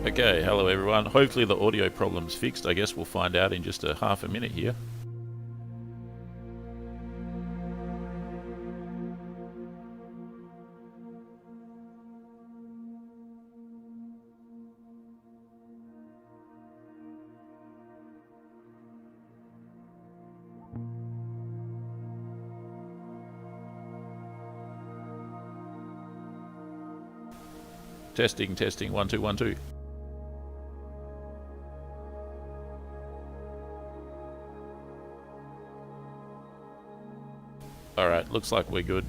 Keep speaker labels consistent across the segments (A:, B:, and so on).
A: Okay, hello everyone. Hopefully the audio problem's fixed. I guess we'll find out in just a half a minute here. Testing, testing, 1 2 1 2. Alright, looks like we're good.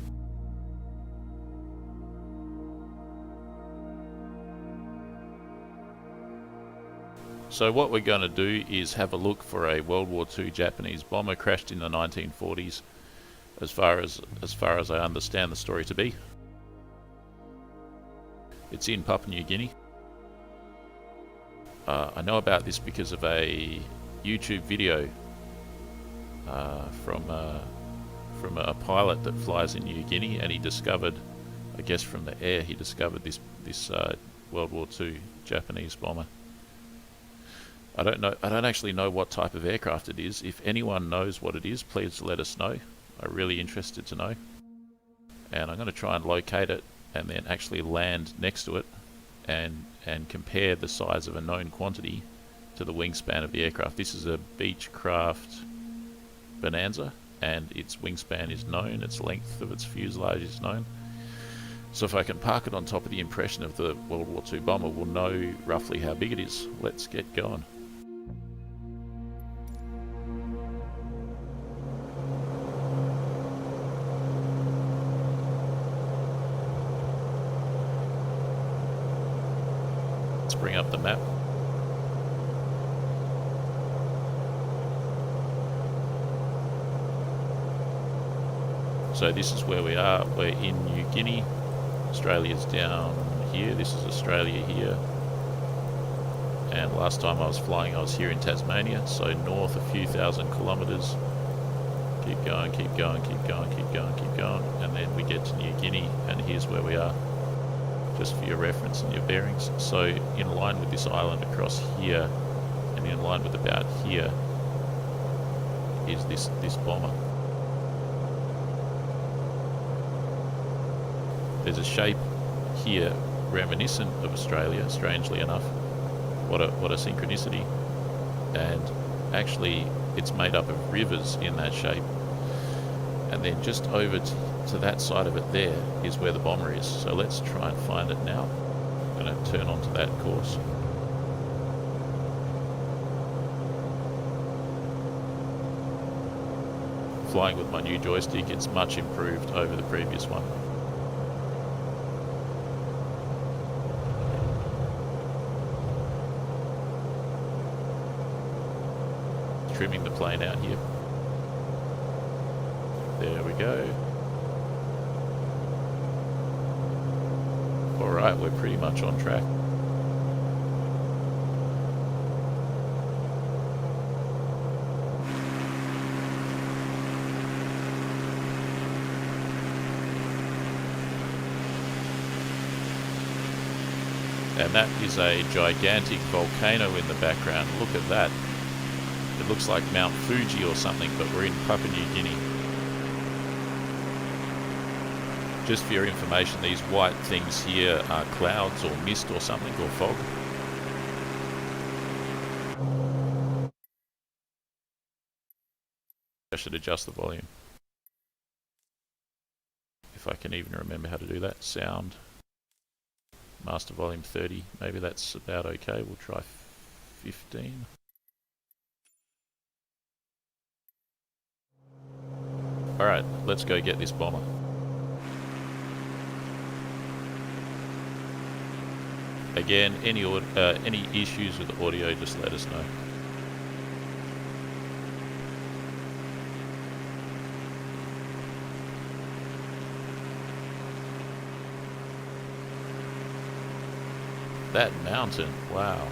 A: So what we're going to do is have a look for a World War II Japanese bomber crashed in the 1940s, as far as I understand the story to be. It's in Papua New Guinea. I know about this because of a YouTube video from a pilot that flies in New Guinea, and he discovered, I guess from the air, he discovered this World War II Japanese bomber. I don't actually know what type of aircraft it is. If anyone knows what it is, please let us know. I'm really interested to know. And I'm going to try and locate it and then actually land next to it and compare the size of a known quantity to the wingspan of the aircraft. This is a Beechcraft Bonanza, and its wingspan is known, its length of its fuselage is known. So if I can park it on top of the impression of the World War II bomber, we'll know roughly how big it is. Let's get going. Let's bring up the map. So this is where we are. We're in New Guinea. Australia's down here. This is Australia here. And last time I was flying, I was here in Tasmania. So north a few thousand kilometres. Keep going, keep going, keep going, keep going, keep going. And then we get to New Guinea, and here's where we are. Just for your reference and your bearings. So in line with this island across here, and in line with about here, is this bomber. There's a shape here reminiscent of Australia, strangely enough. What a synchronicity. And actually it's made up of rivers in that shape. And then just over to that side of it there is where the bomber is. So let's try and find it now. I'm going to turn onto that course. Flying with my new joystick, it's much improved over the previous one. Trimming the plane out here. There we go. Alright, we're pretty much on track. And that is a gigantic volcano in the background. Look at that. It looks like Mount Fuji or something, but we're in Papua New Guinea. Just for your information, these white things here are clouds or mist or something, or fog. I should adjust the volume. If I can even remember how to do that. Sound. Master volume 30. Maybe that's about okay. We'll try 15. Alright, let's go get this bomber. Again, any issues with the audio, just let us know. That mountain, wow.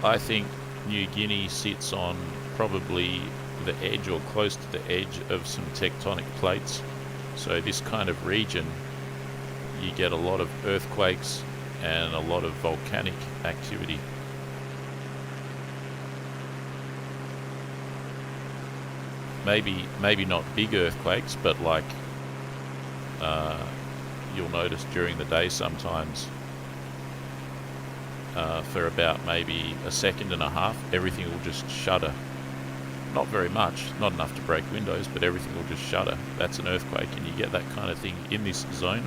A: I think New Guinea sits on probably the edge or close to the edge of some tectonic plates. So this kind of region, you get a lot of earthquakes and a lot of volcanic activity. Maybe not big earthquakes, but like you'll notice during the day sometimes for about maybe a second and a half, everything will just shudder. Not very much, not enough to break windows, but everything will just shudder. That's an earthquake, and you get that kind of thing in this zone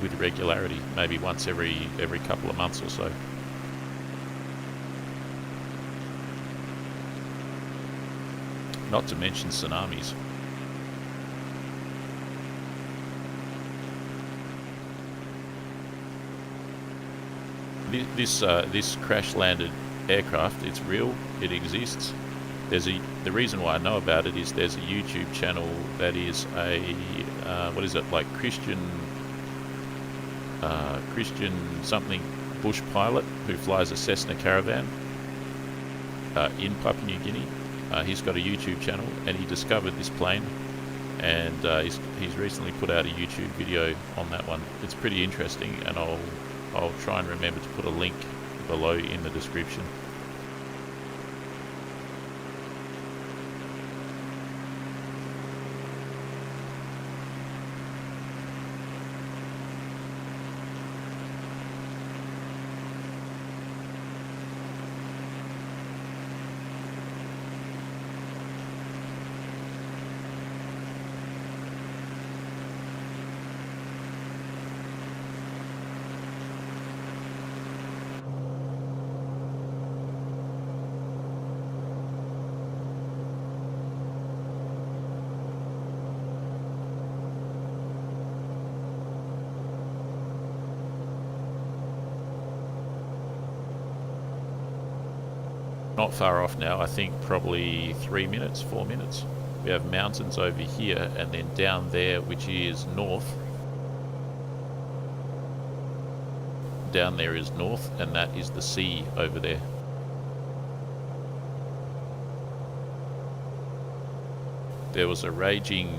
A: with regularity, maybe once every couple of months or so. Not to mention tsunamis. This crash-landed aircraft, it's real, it exists. The reason why I know about it is there's a YouTube channel that is a what is it, like Christian something bush pilot who flies a Cessna Caravan in Papua New Guinea. He's got a YouTube channel, and he discovered this plane, and he's recently put out a YouTube video on that one. It's pretty interesting, and I'll try and remember to put a link below in the description. Not far off now, I think probably 3 minutes, 4 minutes. We have mountains over here, and then down there, which is north. Down there is north, and that is the sea over there. There was a raging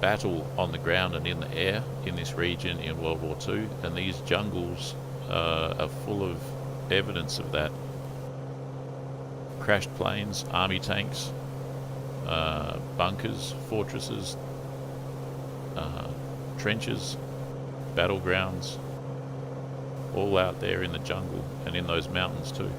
A: battle on the ground and in the air in this region in World War II, and these jungles are full of evidence of that. Crashed planes, army tanks, bunkers, fortresses, trenches, battlegrounds, all out there in the jungle and in those mountains too.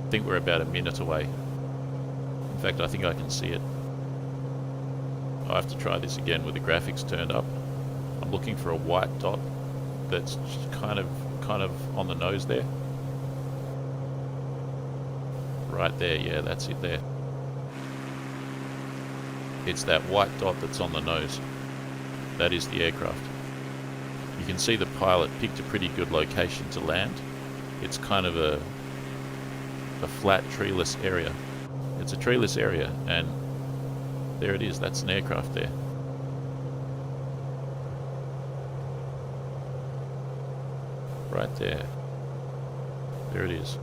A: I think we're about a minute away. In fact, I think I can see it. I'll have to try this again with the graphics turned up. I'm looking for a white dot that's kind of on the nose there. Right there, yeah, that's it there. It's that white dot that's on the nose. That is the aircraft. You can see the pilot picked a pretty good location to land. It's kind of a flat treeless area. It's a treeless area, and there it is. That's an aircraft there. Right there. There it is.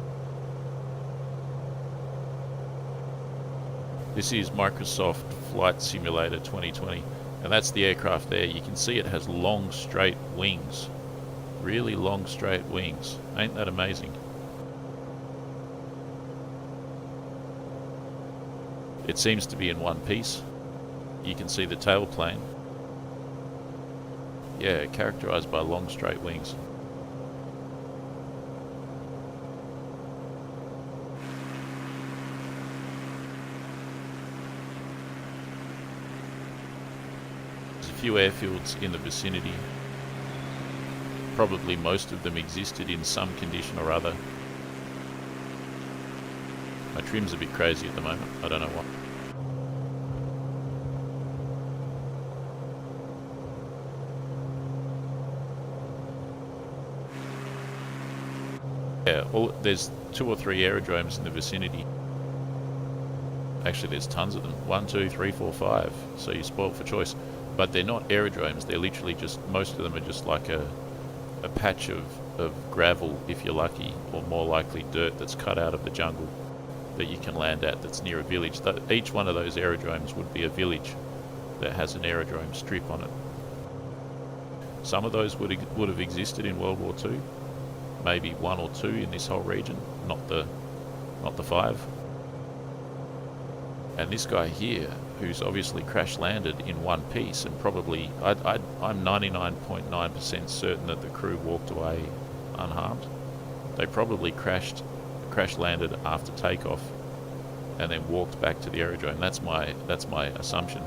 A: This is Microsoft Flight Simulator 2020, and that's the aircraft there. You can see it has long straight wings. Really long straight wings. Ain't that amazing? It seems to be in one piece. You can see the tailplane. Yeah, characterized by long straight wings. few airfields in the vicinity. Probably most of them existed in some condition or other. My trim's a bit crazy at the moment, I don't know why. Yeah, there's 2 or 3 aerodromes in the vicinity. Actually, there's tons of them. 1, 2, 3, 4, 5. So you're spoilt for choice. But they're not aerodromes. They're literally just, most of them are just like a patch of gravel, if you're lucky, or more likely dirt that's cut out of the jungle that you can land at that's near a village. Each one of those aerodromes would be a village that has an aerodrome strip on it. Some of those would have existed in World War II. Maybe 1 or 2 in this whole region, not the 5. And this guy here, who's obviously crash landed in one piece, and probably, I'm 99.9% certain that the crew walked away unharmed. They probably crash landed after takeoff, and then walked back to the aerodrome. That's my assumption.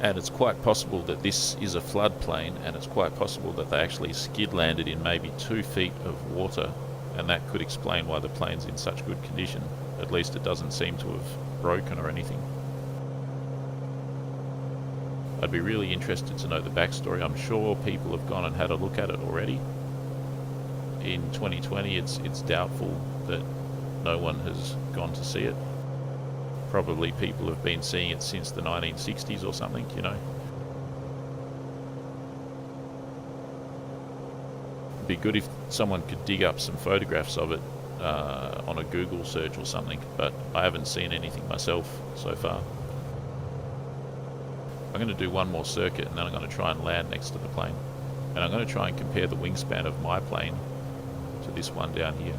A: And it's quite possible that this is a floodplain, and it's quite possible that they actually skid landed in maybe 2 feet of water, and that could explain why the plane's in such good condition. At least it doesn't seem to have broken or anything. I'd be really interested to know the backstory. I'm sure people have gone and had a look at it already. In 2020, it's doubtful that no one has gone to see it. Probably people have been seeing it since the 1960s or something, you know. It'd be good if someone could dig up some photographs of it on a Google search or something, but I haven't seen anything myself so far. I'm going to do one more circuit, and then I'm going to try and land next to the plane. And I'm going to try and compare the wingspan of my plane to this one down here.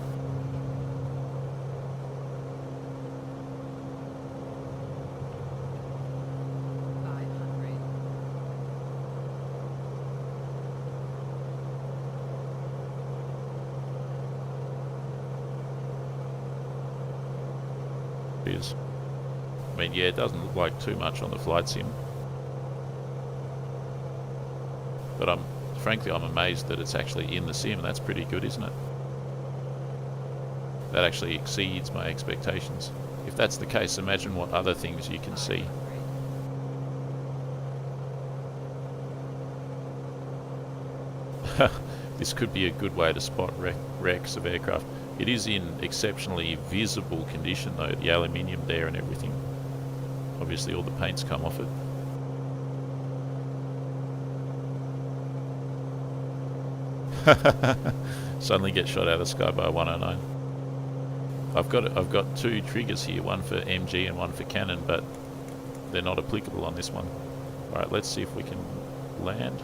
A: I mean, yeah, it doesn't look like too much on the flight sim, but frankly I'm amazed that it's actually in the sim. That's pretty good, isn't it? That actually exceeds my expectations. If that's the case, imagine what other things you can see. This could be a good way to spot wrecks of aircraft. It is in exceptionally visible condition though, the aluminium there and everything. Obviously all the paint's come off it. Suddenly get shot out of the sky by a 109. I've got 2 triggers here, one for MG and one for Canon, but they're not applicable on this one. Alright, let's see if we can land.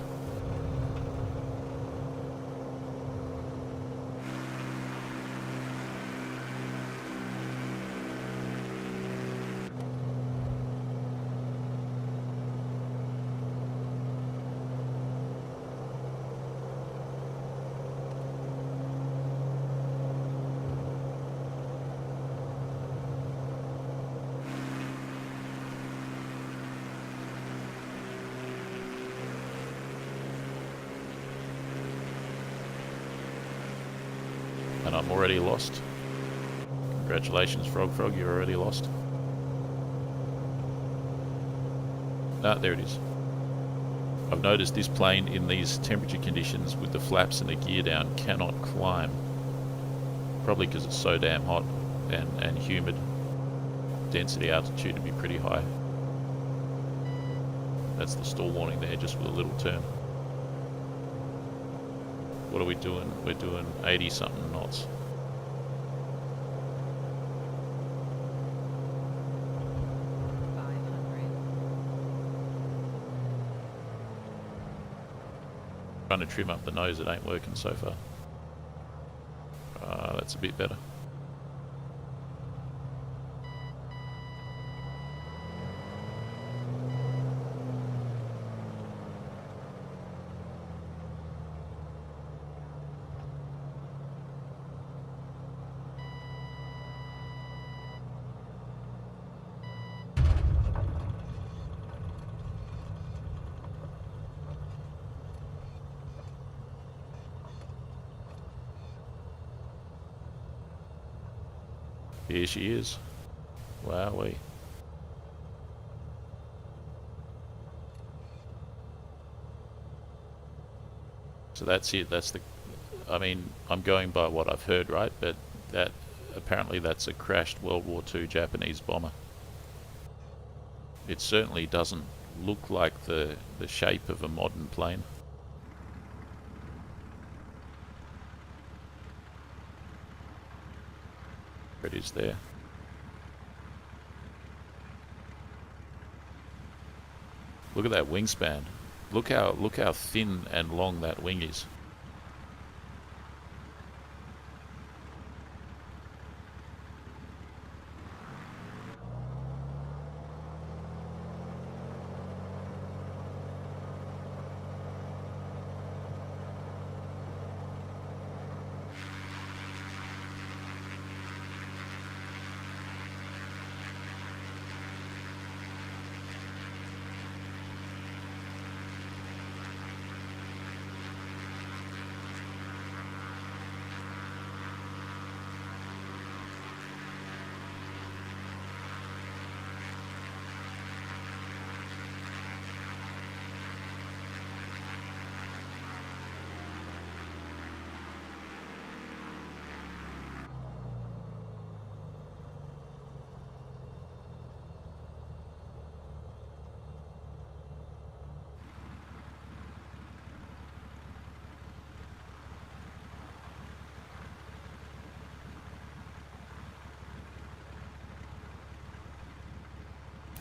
A: And I'm already lost. Congratulations, Frog, you're already lost. Ah, there it is. I've noticed this plane in these temperature conditions with the flaps and the gear down cannot climb. Probably because it's so damn hot and humid. Density altitude would be pretty high. That's the stall warning there, just with a little turn. What are we doing? We're doing 80 something knots. Trying to trim up the nose, it ain't working so far. That's a bit better. Here she is. Wowee. So that's it. That's the. I mean, I'm going by what I've heard, right? But that apparently that's a crashed World War II Japanese bomber. It certainly doesn't look like the shape of a modern plane. It is there. Look at that wingspan. Look how thin and long that wing is.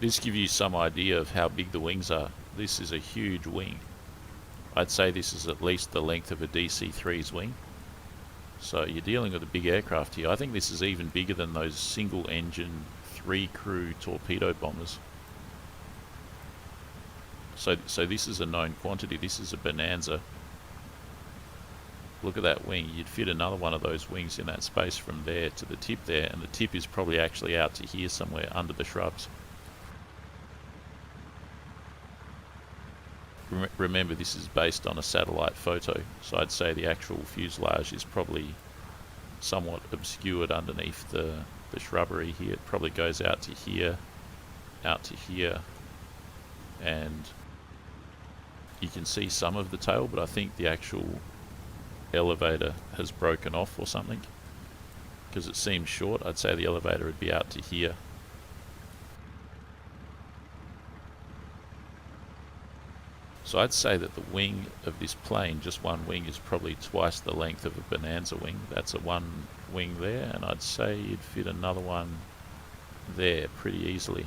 A: This gives you some idea of how big the wings are. This is a huge wing. I'd say this is at least the length of a DC-3's wing. So you're dealing with a big aircraft here. I think this is even bigger than those single-engine, 3-crew torpedo bombers. So this is a known quantity. This is a bonanza. Look at that wing. You'd fit another one of those wings in that space from there to the tip there, and the tip is probably actually out to here somewhere under the shrubs. Remember, this is based on a satellite photo, so I'd say the actual fuselage is probably somewhat obscured underneath the shrubbery here. It probably goes out to here, and you can see some of the tail, but I think the actual elevator has broken off or something, because it seems short. I'd say the elevator would be out to here. So I'd say that the wing of this plane, just one wing, is probably twice the length of a bonanza wing. That's a one wing there, and I'd say you'd fit another one there pretty easily.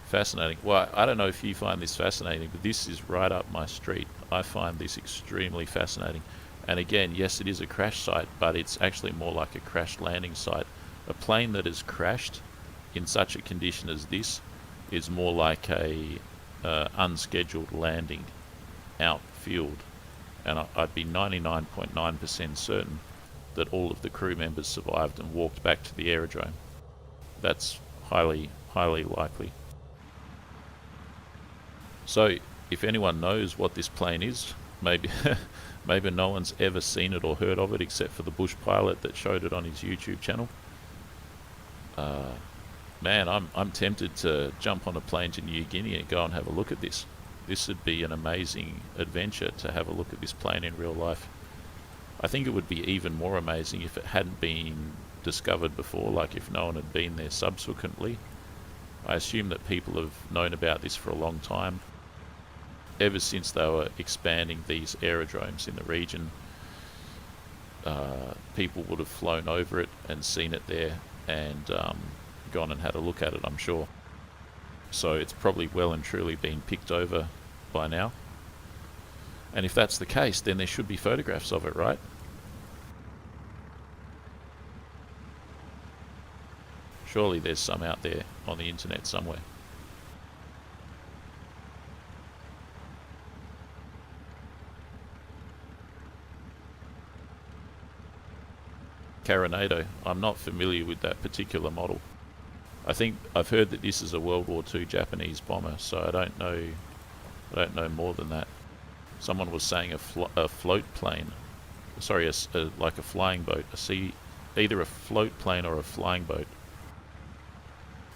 A: Fascinating. Well, I don't know if you find this fascinating, but this is right up my street. I find this extremely fascinating. And again, yes, it is a crash site, but it's actually more like a crash landing site. A plane that has crashed in such a condition as this is more like a unscheduled landing outfield, and I'd be 99.9% certain that all of the crew members survived and walked back to the aerodrome. That's highly likely. So if anyone knows what this plane is, maybe maybe no one's ever seen it or heard of it except for the bush pilot that showed it on his YouTube channel. Man, I'm tempted to jump on a plane to New Guinea and go and have a look at this. This would be an amazing adventure to have a look at this plane in real life. I think it would be even more amazing if it hadn't been discovered before, like if no one had been there subsequently. I assume that people have known about this for a long time. Ever since they were expanding these aerodromes in the region, people would have flown over it and seen it there and gone and had a look at it, I'm sure. So it's probably well and truly been picked over by now. And if that's the case, then there should be photographs of it, right? Surely there's some out there on the internet somewhere. Caronado. I'm not familiar with that particular model. I think I've heard that this is a World War II Japanese bomber, so I don't know more than that. Someone was saying a float plane. sorry, like a flying boat, either a float plane or a flying boat.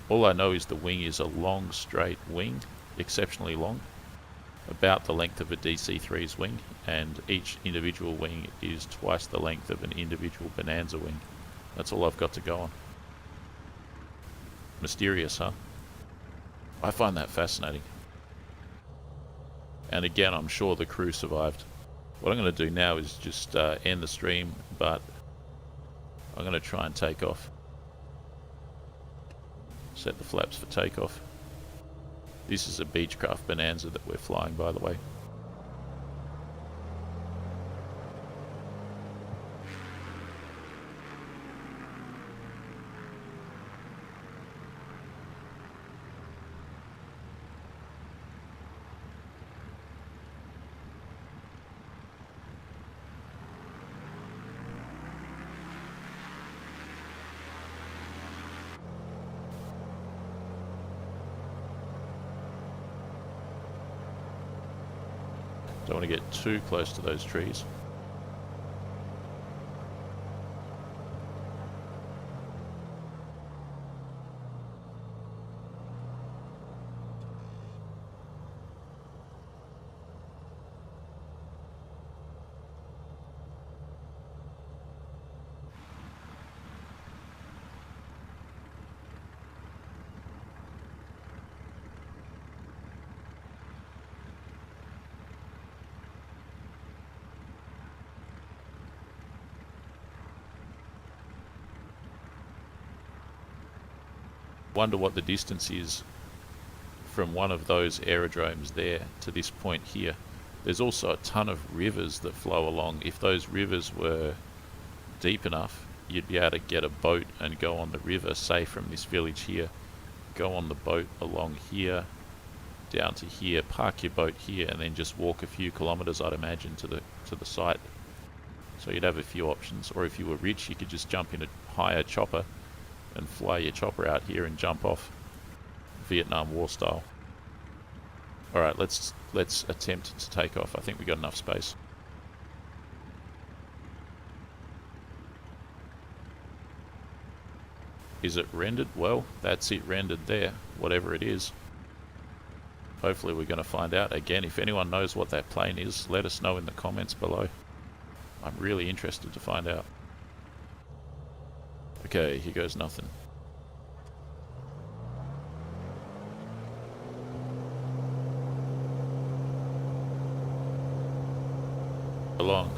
A: All I know is the wing is a long, straight wing, exceptionally long, about the length of a DC-3's wing, and each individual wing is twice the length of an individual Bonanza wing. That's all I've got to go on. Mysterious, huh? I find that fascinating. And again, I'm sure the crew survived. What I'm going to do now is just end the stream, but I'm going to try and take off. Set the flaps for takeoff. This is a Beechcraft Bonanza that we're flying, by the way. Don't want to get too close to those trees. Wonder what the distance is from one of those aerodromes there to this point here. There's also a ton of rivers that flow along. If those rivers were deep enough, you'd be able to get a boat and go on the river, say from this village here, go on the boat along here, down to here, park your boat here, and then just walk a few kilometers, I'd imagine, to the site. So you'd have a few options. Or if you were rich, you could just jump in a hire chopper and fly your chopper out here and jump off, Vietnam War style. Alright, let's attempt to take off. I think we got enough space. Is it rendered? Well, that's it rendered there, whatever it is. Hopefully we're going to find out. Again, if anyone knows what that plane is, let us know in the comments below. I'm really interested to find out. Okay, here goes nothing. Along.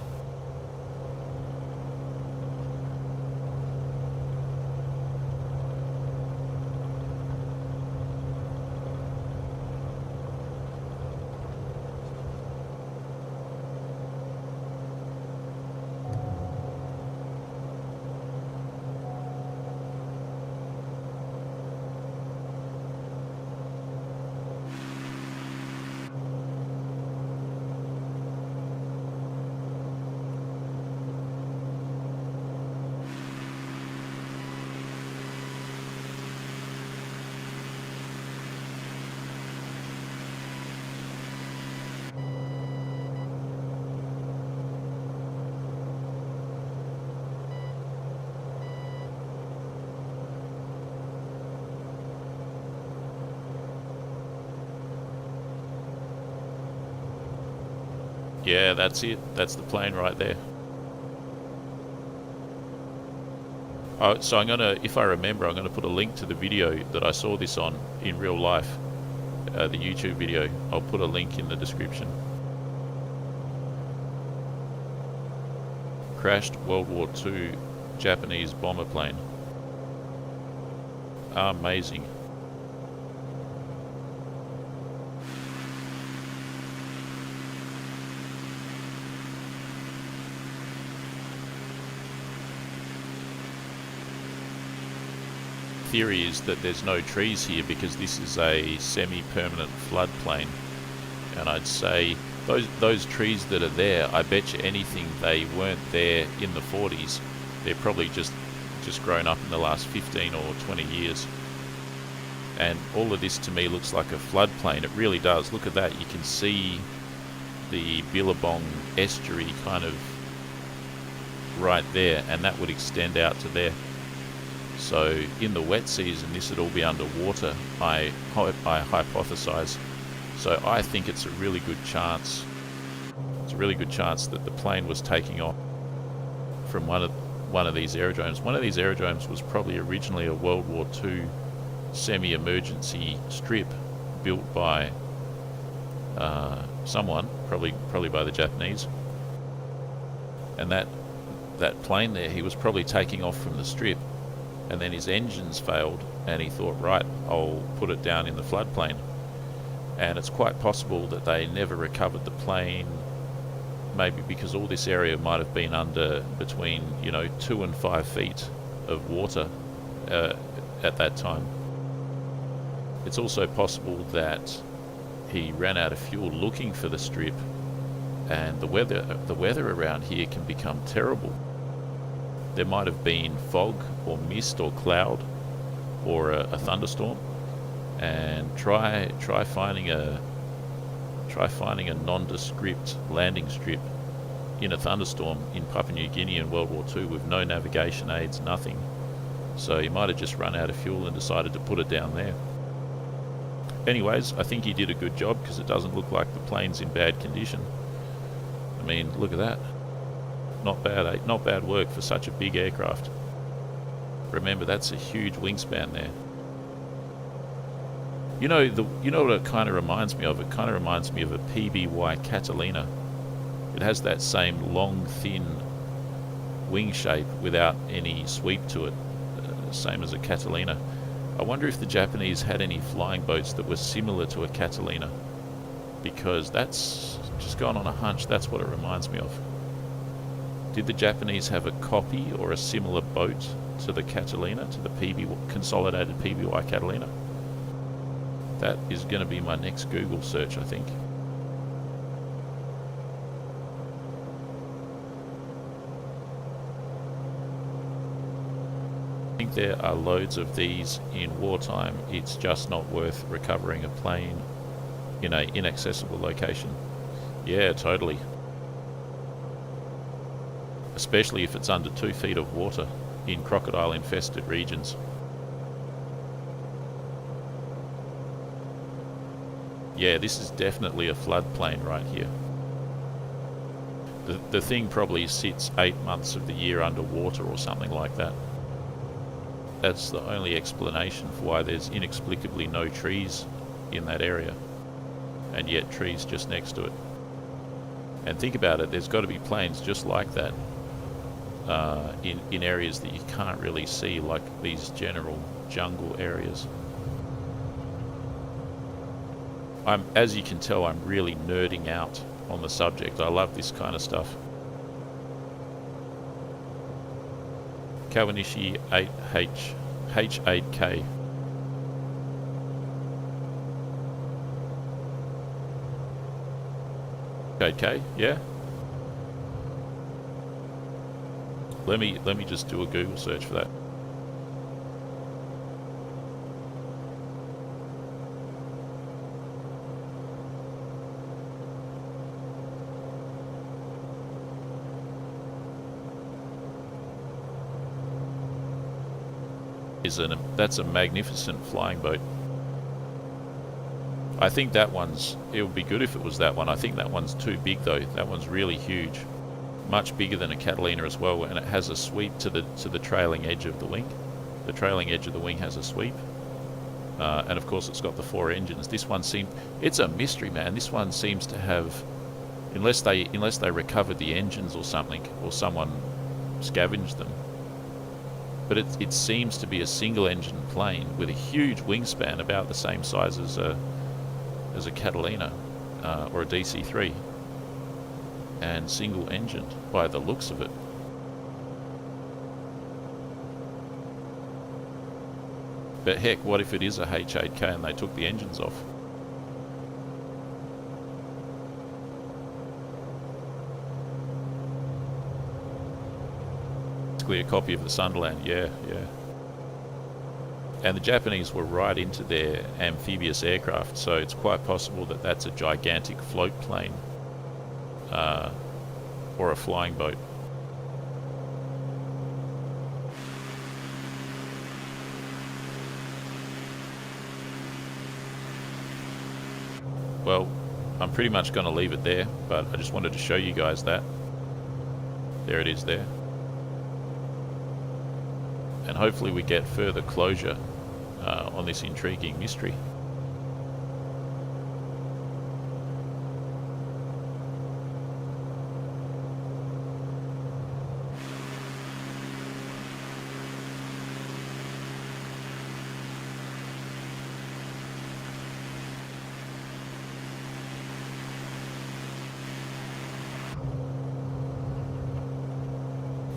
A: Yeah, that's it. That's the plane right there. Oh, so I'm gonna, if I remember, I'm gonna put a link to the video that I saw this on in real life, the YouTube video. I'll put a link in the description. Crashed World War II Japanese bomber plane. Amazing. Theory is that there's no trees here because this is a semi-permanent floodplain, and I'd say those trees that are there, I bet you anything they weren't there in the 40s. They're probably just grown up in the last 15 or 20 years. And all of this to me looks like a floodplain. It really does. Look at that. You can see the Billabong estuary kind of right there, and that would extend out to there. So in the wet season, this would all be underwater, I hypothesize. So I think it's a really good chance. It's a really good chance that the plane was taking off from one of these aerodromes. One of these aerodromes was probably originally a World War II semi-emergency strip built by someone, probably by the Japanese. And that plane there, he was probably taking off from the strip, and then his engines failed, and he thought, right, I'll put it down in the floodplain. And it's quite possible that they never recovered the plane, maybe because all this area might have been under between 2 and 5 feet of water at that time. It's also possible that he ran out of fuel looking for the strip, and the weather around here can become terrible. There might have been fog or mist or cloud or a thunderstorm, and try finding a nondescript landing strip in a thunderstorm in Papua New Guinea in World War II with no navigation aids, nothing. So he might have just run out of fuel and decided to put it down there. Anyways, I think he did a good job, because it doesn't look like the plane's in bad condition. I mean, look at that. Not bad, not bad work for such a big aircraft. Remember, that's a huge wingspan there. You know what it kind of reminds me of? It kind of reminds me of a PBY Catalina. It has that same long, thin wing shape without any sweep to it, same as a Catalina. I wonder if the Japanese had any flying boats that were similar to a Catalina, because that's just gone on a hunch. That's what it reminds me of. Did the Japanese have a copy or a similar boat to the Catalina, to the consolidated PBY Catalina? That is going to be my next Google search, I think. I think there are loads of these in wartime. It's just not worth recovering a plane in an inaccessible location. Yeah, totally. Especially if it's under 2 feet of water in crocodile-infested regions. Yeah, this is definitely a floodplain right here. The thing probably sits 8 months of the year underwater or something like that. That's the only explanation for why there's inexplicably no trees in that area, and yet trees just next to it. And think about it, there's got to be planes just like that in areas that you can't really see, like these general jungle areas. As you can tell, I'm really nerding out on the subject. I love this kind of stuff. Kawanishi H8K. H8K, yeah. Let me just do a Google search for that. That's a magnificent flying boat. I think it would be good if it was that one. I think that one's too big though. That one's really huge. Much bigger than a Catalina as well, and it has a sweep to the trailing edge of the wing. The trailing edge of the wing has a sweep. And of course it's got the 4 engines. This one it's a mystery, man. This one seems to have, unless they recovered the engines or something, or someone scavenged them. But it seems to be a single-engine plane with a huge wingspan, about the same size as a Catalina or a DC-3, and single-engined by the looks of it. But heck, what if it is a H8K and they took the engines off? A copy of the Sunderland, yeah. And the Japanese were right into their amphibious aircraft, so it's quite possible that that's a gigantic float plane or a flying boat. well, I'm pretty much going to leave it there, but I just wanted to show you guys that. There it is there. And hopefully we get further closure on this intriguing mystery.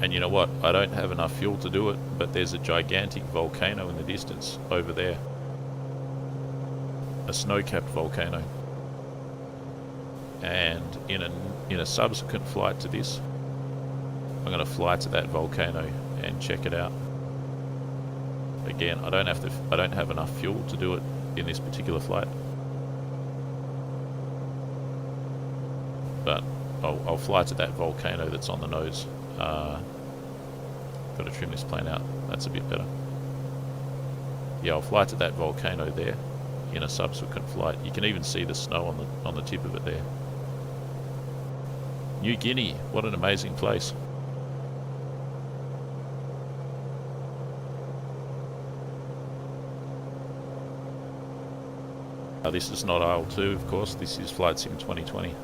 A: And you know what? I don't have enough fuel to do it, but there's a gigantic volcano in the distance over there. A snow-capped volcano. And in a subsequent flight to this, I'm going to fly to that volcano and check it out. Again, I don't have enough fuel to do it in this particular flight. But I'll fly to that volcano that's on the nose. Got to trim this plane out. That's a bit better. Yeah, I'll fly to that volcano there in a subsequent flight. You can even see the snow on the tip of it there. New Guinea, what an amazing place. This is not IL-2, of course. This is Flight Sim 2020.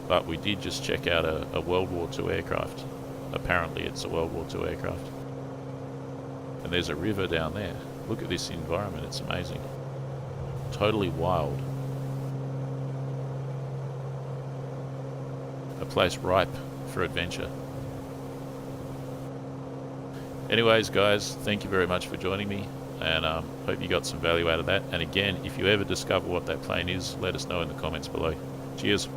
A: But we did just check out a World War II aircraft. Apparently it's a World War II aircraft. And there's a river down there. Look at this environment, it's amazing. Totally wild. A place ripe for adventure. Anyways guys, thank you very much for joining me, and hope you got some value out of that. And again, if you ever discover what that plane is, let us know in the comments below. Cheers.